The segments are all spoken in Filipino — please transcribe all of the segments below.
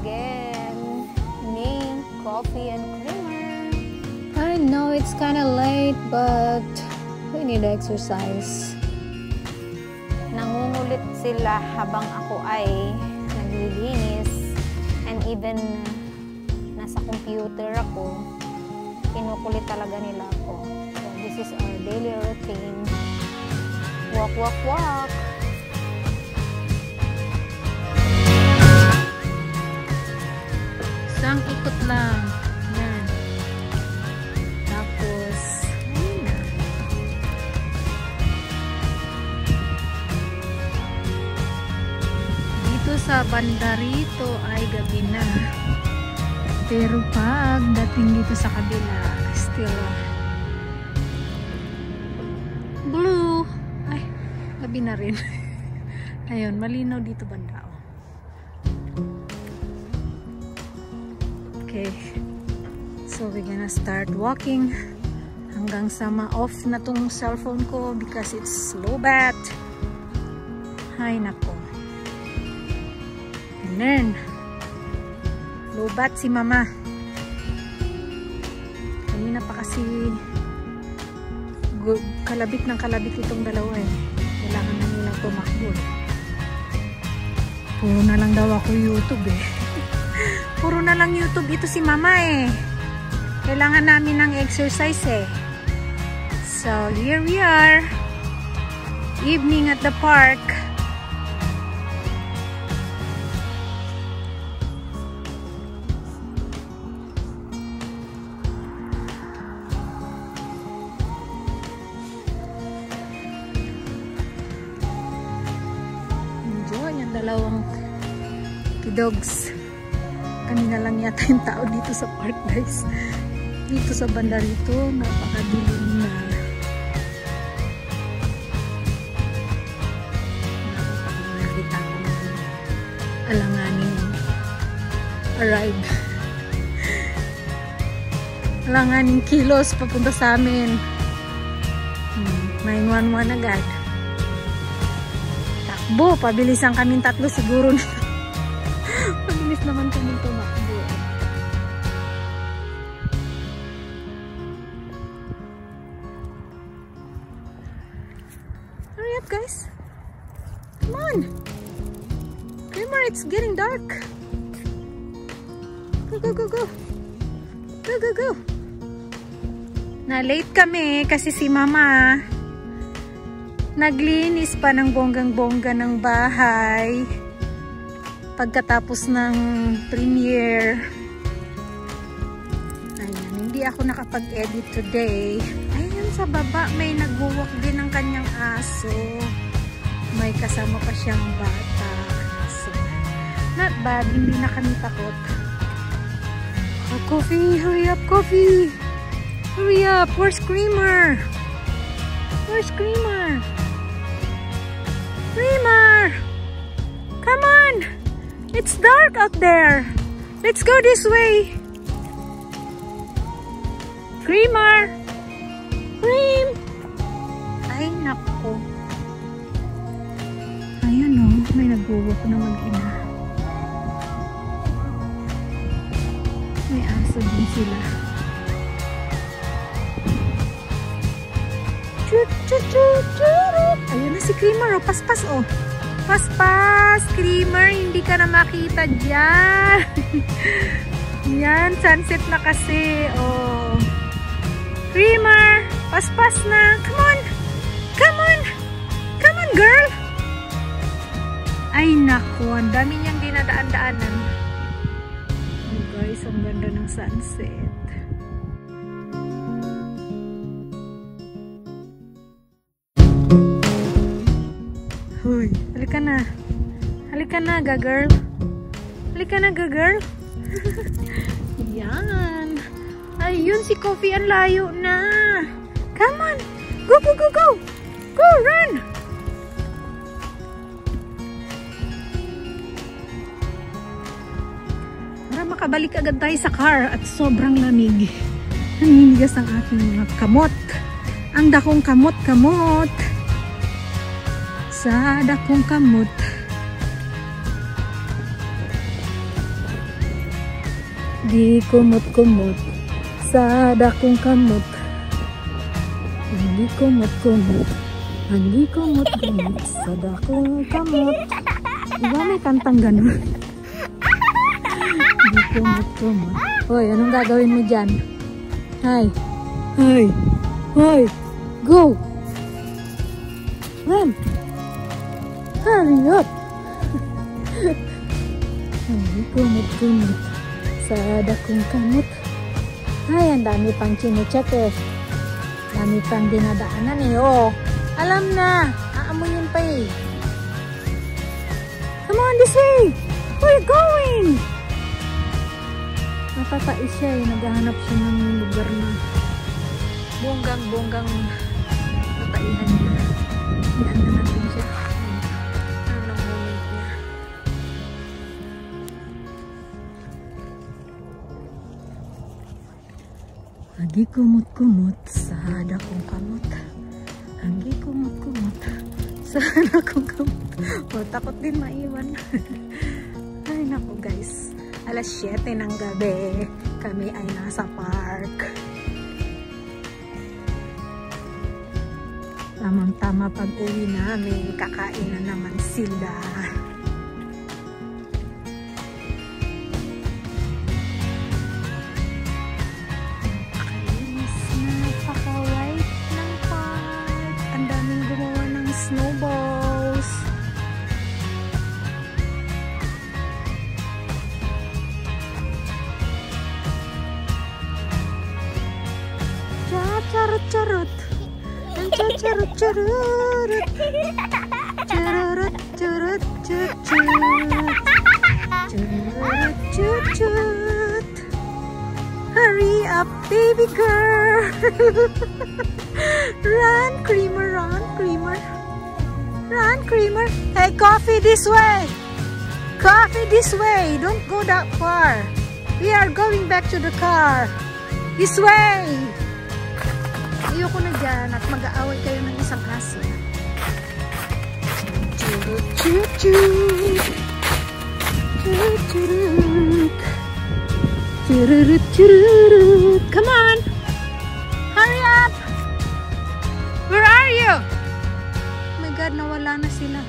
again. Me, coffee and creamer. I know it's kind of late, but we need exercise. Nangungulit sila habang ako ay naglilinis, and even nasa computer ako, kinukulit talaga nila ako. So this is our daily routine. Walk, walk, walk. Isang ikot lang. Yan. Tapos, ayun na. Dito sa banda rito ay gabi na. Pero pag dating dito sa kabila, still blue. Ay, gabi na rin. Ayun, malinaw dito banda. Okay, so we're gonna start walking hanggang sa ma-off na tong cellphone ko because it's low bat. Hay nako. And then, low bat si mama. Kanina pa kasi kalabit ng kalabit itong dalawa eh. Kailangan na nilang tumakbo. Puro na lang daw ako YouTube eh. Puro na lang YouTube ito si mama eh. Kailangan namin ng exercise eh. So, here we are. Evening at the park. Enjoy yung dalawang dogs. Kanina lang yata yung tao dito sa park, guys. Dito sa banda rito, napakadilim na. Nakita ko na alanganing arrive. Alanganing kilos papunta sa amin. 911 agad. Takbo, pabilisan kaming tatlo siguro. Pabilis naman kami tumakbo. Hurry up, guys. Come on. Creamer, it's getting dark. Go, go, go, go. Go, go, go. Na-late kami kasi si mama naglinis pa ng bonggang-bongga ng bahay pagkatapos ng premiere. Ayan, hindi ako nakapag-edit today. Ayan, sa baba may nag-walk din ng kanyang aso. May kasama pa siyang bata. So, not bad, hindi na kami takot. Oh, coffee, hurry up, coffee. Hurry up, where's Creamer? Where's Creamer? Creamer! Come on! It's dark out there. Let's go this way. Creamer! Cream! Ay, nako. Ayan o, may nag-walk na mag-ina. May aso din sila. Ayun na si Creamer, oh. Paspas, oh. Paspas, Creamer, hindi ka na makita dyan. Yan, sunset na kasi, oh. Creamer, paspas na. Come on. Come on. Come on, girl. Ay, naku, ang dami niyang dinadaan-daanan. Oh, guys, ang ganda ng sunset. Hoy, halika na. Halika na, ga-girl. Halika na, ga-girl. Yan. Ayun, si Coffee ang layo na. Come on. Go, go, go, go. Go, run. Para makabalik agad tayo sa car at sobrang lamig. Naninigas ang aking mga kamot. Ang dakong kamot-kamot. Sa dakong kamot. Di kumot-kumot sa dakong kamot. Di kumot-kumot. Di kumot-kumot sa dakong kamot. Diba may kantang ganun? Di kumot-kumot. Hoy, anong gagawin mo dyan? Hi. Hi. Hi. Go. Run. Hurry up. Di kumot-kumot sa dakong kamot. Ay, ang dami pang chinecheck eh. Dami pang dinadaanan eh. Oh, alam na. Aamunin pa eh. Come on, this way. Where are you going? Natatais siya eh. Naghahanap siya ng lugar na bonggang nataihan niya. Iyan na natin siya. Anong moment niya? Agi kumot-kumot sa dakong kamot. Agi kumot-kumot sa dakong kamot. O, takot din maiwan. Ay, naku guys. Alas 7 ng gabi. Kami ay nasa park. Tamang-tama pag uwi namin. Kakain na naman sila. Snowballs. Charut-charut. Charut-charut. Charut-charut. Hurry up, baby girl. Run, Creamer, run, Creamer. Run, Creamer. Hey, coffee this way. Coffee this way. Don't go that far. We are going back to the car. This way. Ayoko na dyan at mag-aaway kayo ng isang aso. Come on. Hurry up. Where are you? God, nawala na sila.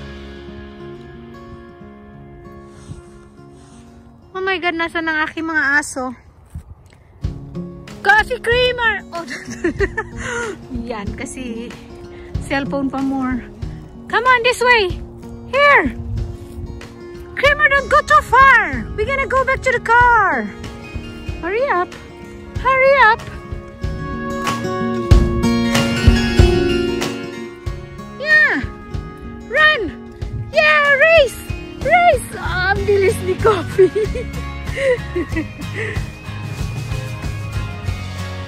Oh my God, nasa ng aking mga aso? Coffee Creamer! Oh, yan, kasi cellphone pa more. Come on, this way! Here! Creamer, don't go too far! We're gonna go back to the car! Hurry up! Hurry up! Run! Yeah, race! Race! Oh, ang bilis ni Coffee.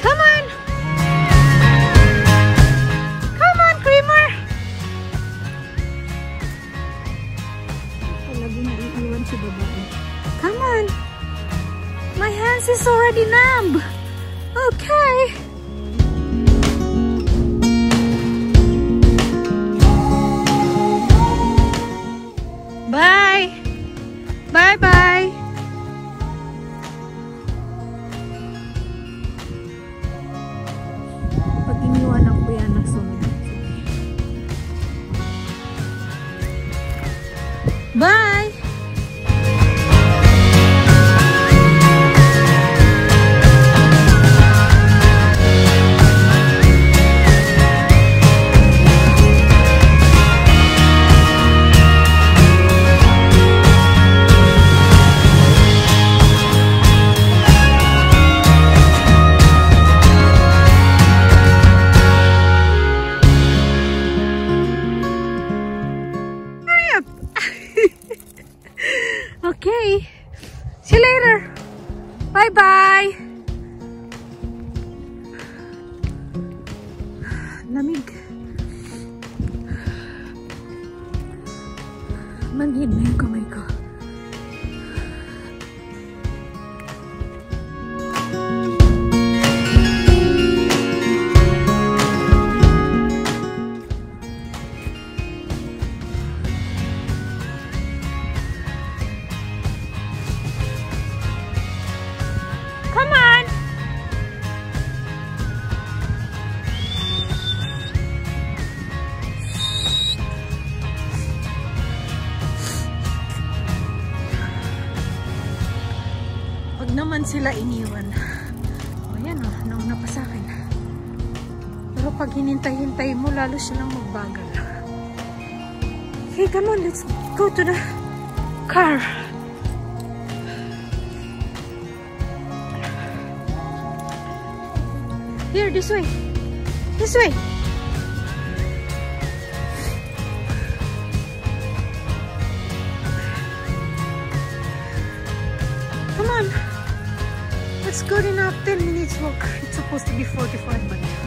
Come on! Come on, Creamer! Talagang naiiwan si babae. Come on! My hands is already numb. Okay. Bye! Bye-bye! Pag iniwanan ko yan ng sunod. Bye! Okay. See you later. Bye-bye. Lamig. Manhid na yung kamay ko. naman sila iniwan. O yan o, nauna pa sa akin. Pero pag hinintay-hintay mo, lalo silang magbagal. Okay, come on, let's go to the car. Here, this way. This way. Come on. Let's go in a 10 minutes walk. It's supposed to be 45 minutes.